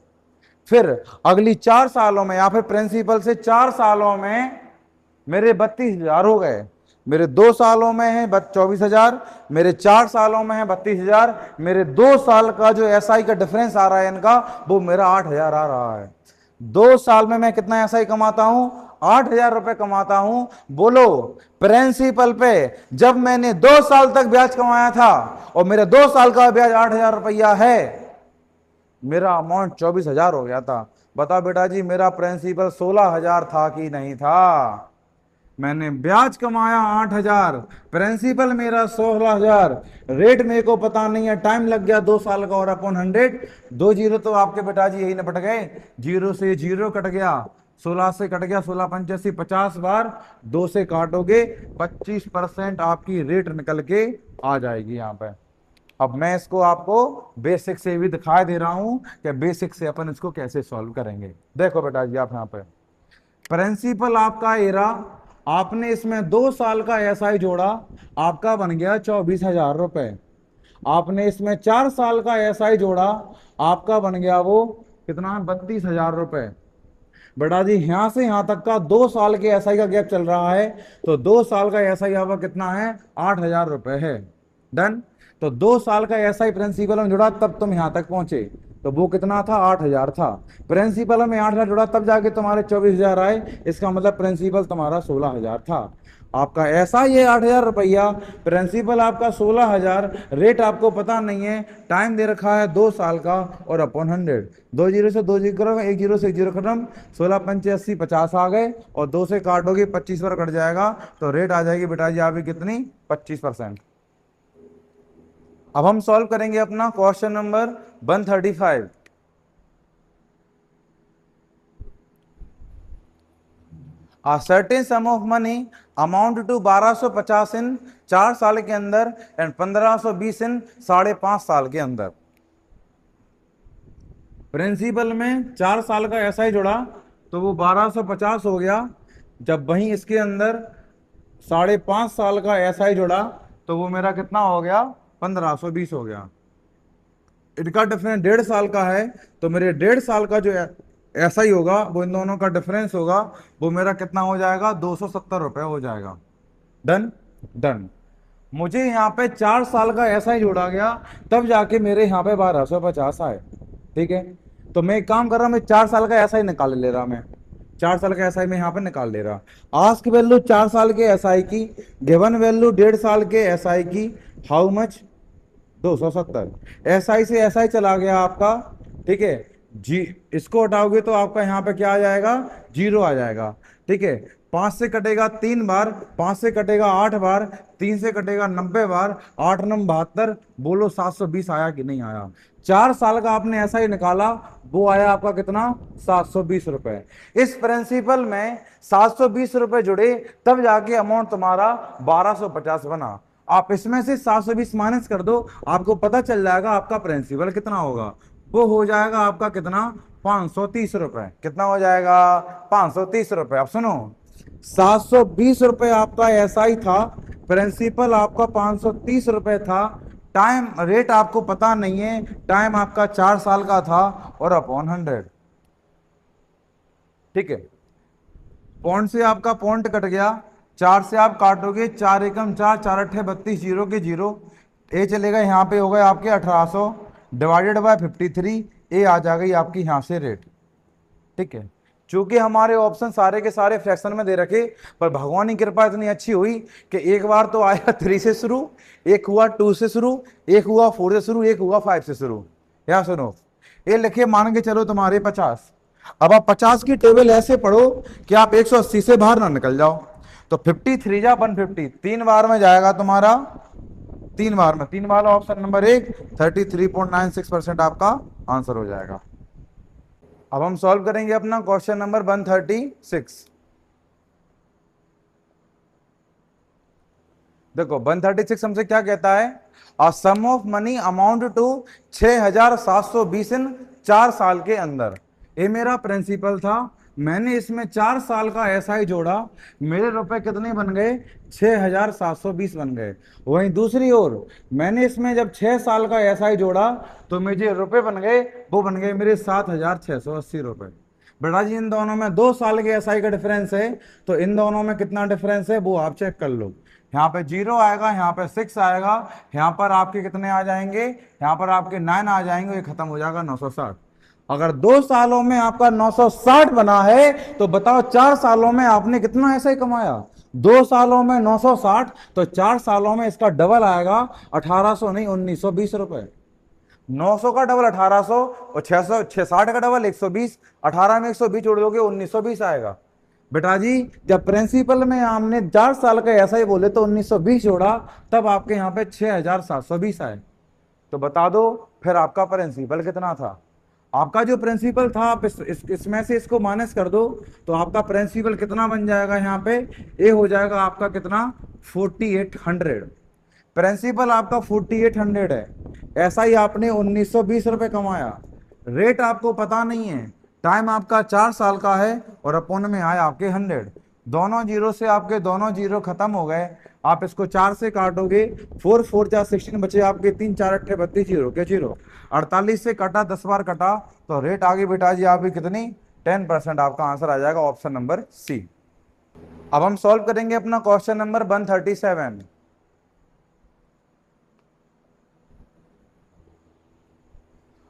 फिर अगली 4 सालों में या फिर प्रिंसिपल से 4 सालों में मेरे 32,000 हो गए। मेरे 2 सालों में है 24,000, मेरे 4 सालों में है 32,000, मेरे 2 साल का जो एसआई का डिफरेंस आ रहा है इनका वो मेरा 8,000 आ रहा है। 2 साल में मैं कितना एसआई कमाता हूं? 8,000 रुपए कमाता हूं। बोलो प्रिंसिपल पे जब मैंने 2 साल तक ब्याज कमाया था और मेरा 2 साल का ब्याज 8,000 रुपया है, मेरा अमाउंट 24,000 हो गया था। बताओ बेटा जी मेरा प्रिंसिपल 16,000 था कि नहीं था? मैंने ब्याज कमाया 8,000, प्रिंसिपल मेरा 16,000, रेट मेरे को पता नहीं है, टाइम लग गया 2 साल का और अपॉन 100। 2 जीरो तो आपके बेटा जी यही निपट गए, 0 से 0 कट गया, 16 से कट गया, 16 85 50 बार, 2 से काटोगे 25% आपकी रेट निकल के आ जाएगी यहाँ पे। अब मैं इसको आपको बेसिक से भी दिखा दे रहा हूं कि बेसिक से अपन इसको कैसे सॉल्व करेंगे। देखो बेटा जी आप यहाँ पे प्रिंसिपल आपका एरा, आपने इसमें 2 साल का एसआई जोड़ा, आपका बन गया 24,000 रुपए। आपने इसमें 4 साल का एसआई जोड़ा, आपका बन गया वो कितना? 32,000 रुपए। बेटा जी यहां से यहां तक का 2 साल के एसआई का गैप चल रहा है, तो 2 साल का एसआई आपका कितना है? 8,000 रुपए है। डन। तो 2 साल का एसआई प्रिंसिपल में जुड़ा तब तुम यहां तक पहुंचे, तो वो कितना था? 8,000 था। प्रिंसिपल में 8,000 जुड़ा तब जाके तुम्हारे 24,000 आए, इसका मतलब प्रिंसिपल तुम्हारा 16,000 था। आपका ऐसा ही है 8,000 रुपया, प्रिंसिपल आपका 16,000, रेट आपको पता नहीं है, टाइम दे रखा है 2 साल का और अपॉन 100। 2 जीरो से 2 जीरो करो, 1 जीरो से 1 जीरो खत्म, 16 85 50 आ गए और 2 से काटोगे 25 बार कट जाएगा, तो रेट आ जाएगी बेटा जी आपकी कितनी? 25%। अब हम सॉल्व करेंगे अपना question number 135। A certain sum of money amount to 1250 इन 4 साल के अंदर एंड 1520 इन 5.5 साल के अंदर। प्रिंसिपल में 4 साल का ऐसा ही जुड़ा तो वो 1250 हो गया। जब वहीं इसके अंदर 5.5 साल का ऐसा ही जुड़ा तो वो मेरा कितना हो गया, 1520 हो गया। इनका डिफरेंस 1.5 साल का है तो मेरे 1.5 साल का जो ऐसा ही होगा वो इन दोनों का डिफरेंस होगा, वो मेरा कितना हो जाएगा, 270 रुपए हो जाएगा। Done done. मुझे यहाँ पे 4 साल का ऐसा ही जोड़ा गया तब जाके मेरे यहाँ पे 1250 आए। ठीक है, तो मैं एक काम कर रहा हूँ, मैं 4 साल का ऐसा ही निकाल ले रहा, मैं 4 साल का एसआई में यहाँ पे निकाल ले रहा। आस्क वैल्यू 4 साल के एसआई की, गिवन वैल्यू 1.5 साल के एसआई की, हाउ मच, 270। एसआई से एसआई चला गया आपका। ठीक है जी, इसको हटाओगे तो आपका यहाँ पे क्या आ जाएगा, 0 आ जाएगा। ठीक है, 5 से कटेगा 3 बार, 5 से कटेगा 8 बार, 3 से कटेगा 90 बार, 8 9 72। बोलो 720 आया कि नहीं आया। 4 साल का आपने ऐसा ही निकाला, वो आया आपका कितना, 720 रुपए। इस प्रिंसिपल में 720 रुपए जुड़े तब जाके अमाउंट तुम्हारा 1250 बना। आप इसमें से 720 माइनस कर दो, आपको पता चल जाएगा आपका प्रिंसिपल कितना होगा। वो हो जाएगा आपका कितना, 530 रुपए। कितना हो जाएगा, 530 रुपए। अब सुनो, 720 रुपए आपका ऐसा ही था, प्रिंसिपल आपका 530 रुपए था, टाइम रेट आपको पता नहीं है, टाइम आपका 4 साल का था और अपॉन 100। ठीक है, पॉइंट से आपका पॉइंट कट गया, 4 से आप काटोगे, 4 एकम 4, 4 अट्ठे 32, 0 के 0, ए चलेगा यहाँ पे हो गए आपके 1800 डिवाइडेड बाय 53, ए आ जाएगी आपकी यहाँ से रेट। ठीक है, चूंकि हमारे ऑप्शन सारे के सारे फ्रैक्शन में दे रखे, पर भगवान की कृपा इतनी अच्छी हुई कि एक बार तो आया 3 से शुरू, एक हुआ 2 से शुरू, एक हुआ 4 से शुरू, एक हुआ 5 से शुरू। या सुनो, ये लिखे मान के चलो तुम्हारे 50। अब आप 50 की टेबल ऐसे पढ़ो कि आप 180 से बाहर ना निकल जाओ। तो 53 जा 150, 3 बार में जाएगा तुम्हारा, 3 बार में, 3 वाला ऑप्शन नंबर 1, 33.96% आपका आंसर हो जाएगा। अब हम सॉल्व करेंगे अपना क्वेश्चन नंबर 136। देखो 136 हमसे क्या कहता है, a sum of money amount to 6720 इन 4 साल के अंदर। ये मेरा प्रिंसिपल था, मैंने इसमें 4 साल का एसआई जोड़ा, मेरे रुपए कितने बन गए, 6720 बन गए। वहीं दूसरी ओर मैंने इसमें जब 6 साल का एसआई जोड़ा तो मुझे रुपए बन गए, वो बन गए मेरे 7680 रुपए। बेटा जी, इन दोनों में 2 साल के एसआई का डिफरेंस है, तो इन दोनों में कितना डिफरेंस है वो आप चेक कर लो। यहाँ पे 0 आएगा, यहाँ पे 6 आएगा, यहाँ पर आपके कितने आ जाएंगे, यहाँ पर आपके 9 आ जाएंगे, ये खत्म हो जाएगा 960। अगर 2 सालों में आपका 960 बना है तो बताओ 4 सालों में आपने कितना ऐसा ही कमाया। 2 सालों में 960, तो 4 सालों में इसका डबल आएगा, 1800 नहीं 1920 रुपए। 900 का डबल 1800 और 660 का डबल 120, 18 में 120 जोड़ दोगे 1920 आएगा। बेटा जी, जब प्रिंसिपल में हमने 4 साल का ऐसा ही बोले तो 1920 जोड़ा, तब आपके यहाँ पे 6720 आए। तो बता दो फिर आपका प्रिंसिपल कितना था। आपका जो प्रिंसिपल था, आप इसमें से इसको माइनस कर दो तो आपका प्रिंसिपल कितना बन जाएगा, यहाँ पे ए हो जाएगा आपका कितना, 4800। प्रिंसिपल आपका 4800 है, ऐसा ही आपने 1920 रुपए कमाया। रेट आपको पता नहीं है, टाइम आपका 4 साल का है और अपोन में आया आपके 100। दोनों जीरो से आपके दोनों जीरो खत्म हो गए। आप इसको 4 से काटोगे, 4 4 4 16 बचे आपके, 3 4 अट्ठे 32, 0 के 0। 48 से कटा, 10 बार कटा, तो रेट आगे बेटा जी आपकी कितनी, 10% आपका आंसर आ जाएगा, ऑप्शन नंबर सी। अब हम सॉल्व करेंगे अपना question number 137।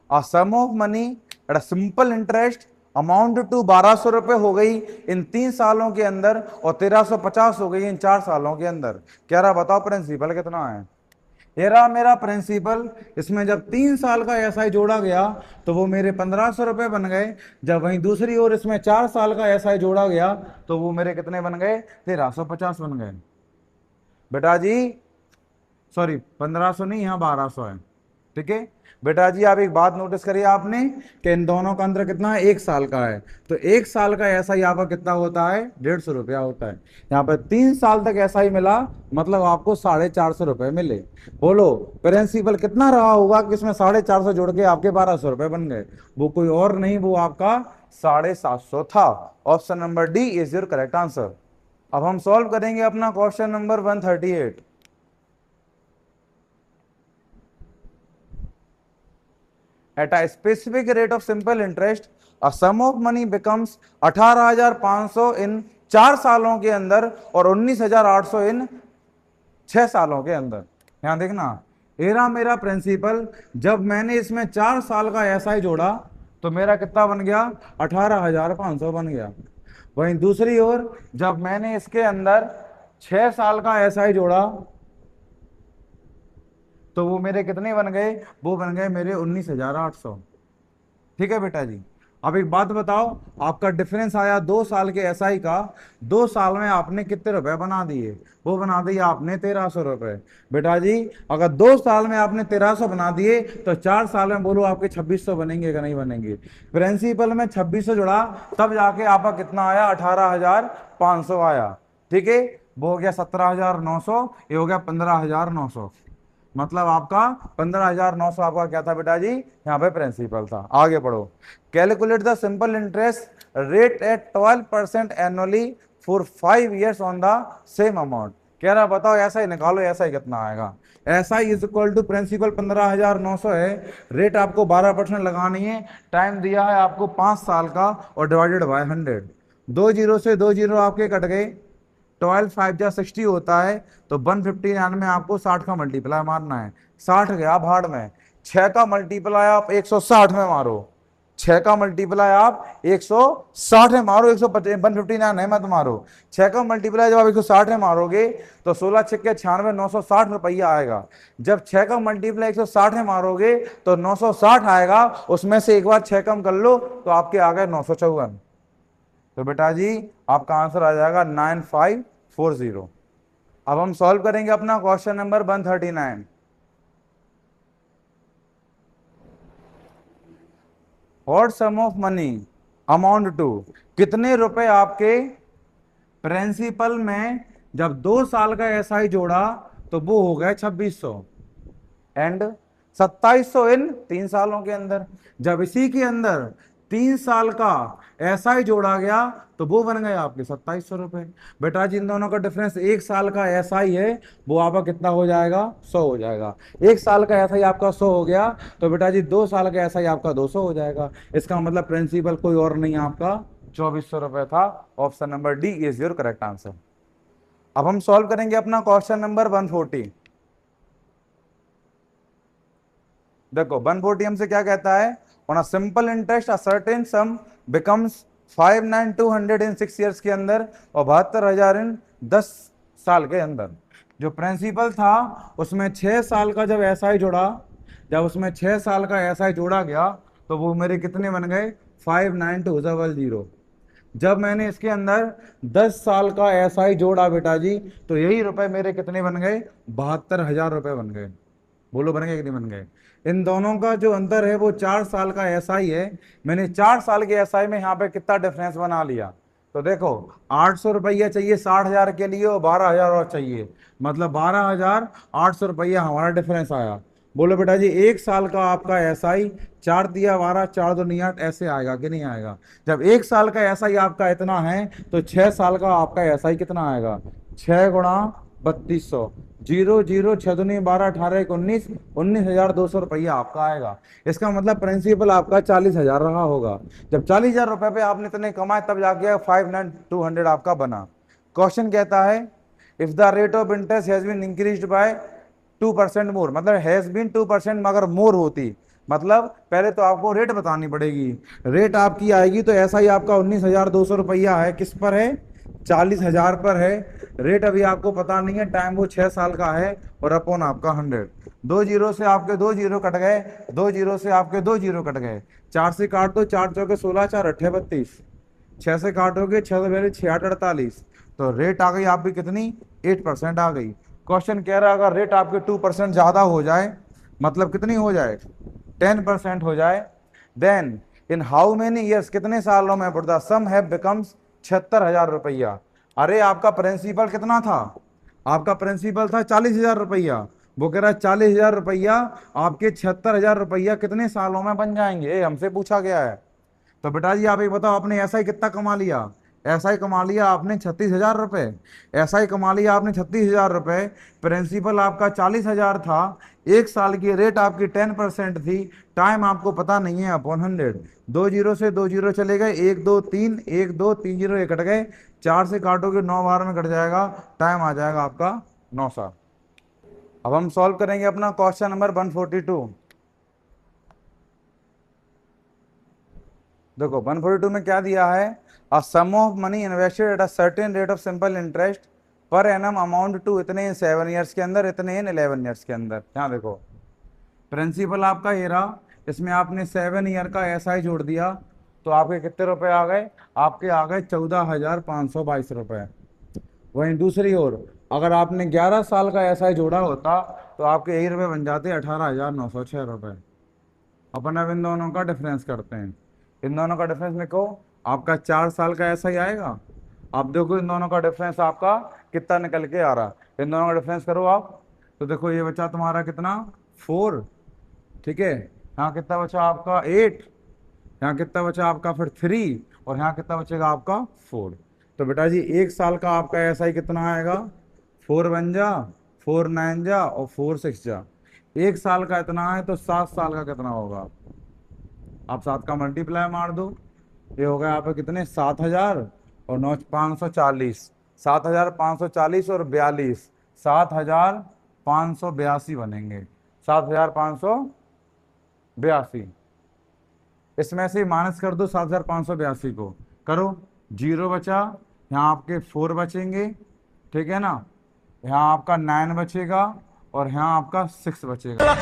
A sum of money at a simple interest amount to 1200 रुपए हो गई इन 3 सालों के अंदर और 1350 हो गई इन 4 सालों के अंदर। कह रहा बताओ प्रिंसिपल कितना है। ये रहा मेरा प्रिंसिपल, इसमें जब 3 साल का एसआई जोड़ा गया तो वो मेरे 1500 रुपए बन गए। जब वहीं दूसरी ओर इसमें 4 साल का एसआई जोड़ा गया तो वो मेरे कितने बन गए, 1350 बन गए। बेटा जी सॉरी 1500 नहीं, यहाँ 1200 है। ठीक है बेटा जी, आप एक बात नोटिस करिए आपने कि इन दोनों का अंतर कितना है, 1 साल का है। तो 1 साल का ऐसा ही आपका कितना होता है, 150 रुपया होता है। यहाँ पर 3 साल तक ऐसा ही मिला, मतलब आपको 450 रुपए मिले। बोलो प्रिंसिपल कितना रहा होगा कि इसमें 450 जोड़ के आपके 1200 रुपए बन गए। वो कोई और नहीं, वो आपका 750 था। Option number D is your correct answer. अब हम सॉल्व करेंगे अपना question number 138। At a specific rate of simple interest, a sum of money becomes 18,500 इन 4 सालों के अंदर और 19,800 इन 6 सालों के अंदर। यहां देखना, एरा मेरा प्रिंसिपल, जब मैंने इसमें 4 साल का एसआई जोड़ा तो मेरा कितना बन गया, 18,500 बन गया। वहीं दूसरी ओर जब मैंने इसके अंदर 6 साल का एसआई जोड़ा तो वो मेरे कितने बन गए, वो बन गए मेरे 19,800। ठीक है बेटा जी। अब एक बात बताओ, आपका डिफरेंस आया 2 साल के एसआई का, 2 साल में आपने कितने रुपए बना दिए, वो बना दिए आपने 1300 रुपए। बेटा जी अगर 2 साल में आपने 1300 बना दिए तो 4 साल में बोलो आपके 2600 बनेंगे कि नहीं बनेंगे। प्रिंसिपल में 2600 जुड़ा तब जाके आपका कितना आया, 18,500 आया। ठीक है, वो हो गया 17,900, ये हो गया 15,900। मतलब आपका 15,900 आपका क्या था बेटा जी, यहाँ पे प्रिंसिपल था। आगे पढ़ो। Calculate the simple interest rate at 12% annually for 5 years on the same amount. कह रहा बताओ ऐसा ही निकालो, ऐसा ही कितना आएगा। ऐसा ही इज इक्वल टू प्रिंसिपल 15,900 है, रेट आपको 12% लगानी है, टाइम दिया है आपको 5 साल का और डिवाइडेड बाय 100। 2 जीरो से 2 जीरो आपके कट गए, 12 5 जा 60 होता है, तो 159 में आपको 60 का मल्टीप्लाई मारना है। 60 गया भाड़ में, 6 का मल्टीप्लाई आप 160 में मारो, 6 का मल्टीप्लाई आप 160 में मारो, 159 है मत मारो। 6 का मल्टीप्लाई जब आप 160 में मारोगे तो 16 छक्के 96, 960 रुपया आएगा। जब 6 का मल्टीप्लाई 160 में मारोगे तो 960 आएगा, उसमें से एक बार 6 कम कर लो तो आपके आ गए 954। तो बेटा जी आपका आंसर आ जाएगा 9540। अब हम सॉल्व करेंगे अपना question number 139। What sum of money amount to, कितने रुपए आपके प्रिंसिपल में जब 2 साल का एसआई जोड़ा तो वो हो गए 2600 एंड 2700 इन 3 सालों के अंदर। जब इसी के अंदर 3 साल का एसआई जोड़ा गया तो वो बन गए आपके 2700 रुपए। बेटा जी इन दोनों का डिफरेंस 1 साल का एसआई है, वो आपका कितना हो जाएगा, 100 हो जाएगा। 1 साल का एसआई आपका 100 हो गया तो बेटा जी 2 साल का एसआई आपका 200 हो जाएगा। इसका मतलब प्रिंसिपल कोई और नहीं आपका 2400 रुपए था। Option number D is your correct answer. अब हम सॉल्व करेंगे अपना क्वेश्चन नंबर 140। देखो 140 हमसे क्या कहता है, on a simple interest a certain some becomes 5,9,200 in 6 years के अंदर और 72,000 इन 10 साल के अंदर। जो प्रिंसिपल था उसमें 6 साल का जब एसआई जोड़ा, जब उसमें 6 साल का एसआई जोड़ा गया तो वो मेरे कितने बन गए, 5,9,200। जब मैंने इसके अंदर 10 साल का एसआई जोड़ा बेटा जी तो यही रुपए मेरे कितने बन गए, 72,000 रुपए बन गए। बोलो बन गए कि नहीं बन गए। इन दोनों का जो अंतर है वो 4 साल का एसआई है। मैंने 4 साल के एसआई में यहाँ पे कितना डिफरेंस बना लिया। तो देखो 800 रुपया चाहिए 60,000 के लिए और 12,000 और चाहिए, मतलब 12,800 रुपया हमारा डिफरेंस आया। बोलो बेटा जी 1 साल का आपका एसआई 4 दिया 12, 4 2 9 8 ऐसे आएगा कि नहीं आएगा। जब 1 साल का एसआई आपका इतना है तो 6 साल का आपका एसआई कितना आएगा, 6 गुणा 3200, 0 0 6 दूनी 12 18 1 19, 19,200 रुपया आपका आएगा। इसका मतलब प्रिंसिपल आपका 40,000 रहा होगा। जब 40,000 रुपए पे आपने इतने कमाए तब जाके 5,9,200 आपका बना। क्वेश्चन कहता है if the rate of interest has been increased by 2% more, मतलब हैज बीन 2% मगर मोर होती, मतलब पहले तो आपको रेट बतानी पड़ेगी। रेट आपकी आएगी तो ऐसा ही आपका 19,200 रुपया है, किस पर है, 40,000 पर है। रेट अभी आपको पता नहीं है, टाइम वो 6 साल का है और अपॉन आपका 100। 2 जीरो से आपके 2 जीरो कट गए, 2 जीरो से आपके 2 जीरो कट गए, 4 से काट दो, 4 चौके 16, 4 अट्ठे 32, 6 से काटोगे 6 से 6 8 48, तो रेट आ गई आपकी कितनी, 8% आ गई। क्वेश्चन कह रहा है अगर रेट आपके 2% ज्यादा हो जाए मतलब कितनी हो जाए, 10% हो जाए। Then in how many years, कितने सालों में, द सम हैव बिकम्स 76,000 रुपया। अरे आपका प्रिंसिपल कितना था, आपका प्रिंसिपल था 40,000 रुपया, वो कह रहा है 40,000 रुपया आपके 76,000 रुपया कितने सालों में बन जाएंगे, ये हमसे पूछा गया है। तो बेटा जी आप एक बताओ, आपने ऐसा ही कितना कमा लिया, ऐसा ही कमा लिया आपने 36,000 रुपये, ऐसा ही कमा लिया आपने 36,000 रुपये। प्रिंसिपल आपका 40,000 था, एक साल की रेट आपकी 10% थी, टाइम आपको पता नहीं है, अपॉन 100। 2 जीरो से 2 जीरो चले गए, 1 2 3, 1 2 3 जीरो ये कट गए, 4 से काटोगे 9 बार में कट जाएगा, टाइम आ जाएगा आपका 9 साल। अब हम सॉल्व करेंगे अपना क्वेश्चन नंबर 142। देखो 142 में क्या दिया है, a sum of money invested at a certain rate of simple interest per annum amount to, इतने इन 7 ईयर्स के अंदर, इतने इन 11 ईयर्स के अंदर। यहाँ देखो प्रिंसिपल आपका ये रहा, इसमें आपने 7 ईयर का एसआई जोड़ दिया, तो आपके कितने रुपए आ गए, आपके आ गए 14,522 रुपए। वहीं दूसरी ओर अगर आपने 11 साल का एसआई जोड़ा होता तो आपके यही रुपए बन जाते 18,906 रुपए। अपन अब इन दोनों का डिफरेंस करते हैं, इन दोनों का डिफरेंस लिखो, आपका 4 साल का एसआई आएगा। अब देखो इन दोनों का डिफरेंस आपका कितना निकल के आ रहा, इन दोनों का डिफरेंस करो आप, तो देखो ये बचा तुम्हारा कितना 4, ठीक है, यहाँ कितना बचा आपका 8, यहाँ कितना बचा आपका फिर 3, और यहाँ कितना बचेगा आपका 4। तो बेटा जी 1 साल का आपका एसआई कितना आएगा, 4 1 जा, 4 9 जा और 4 6 जा। 1 साल का इतना है तो 7 साल का कितना होगा, आप 7 का मल्टीप्लाई मार दो, ये हो गया आपका कितने 7,000 और 9 540, 7,540 और 42, 7,582 बनेंगे, 7,582। इसमें से माइनस कर दो 7,582 को, करो, 0 बचा, यहाँ आपके 4 बचेंगे, ठीक है ना, यहाँ आपका 9 बचेगा और यहाँ आपका 6 बचेगा।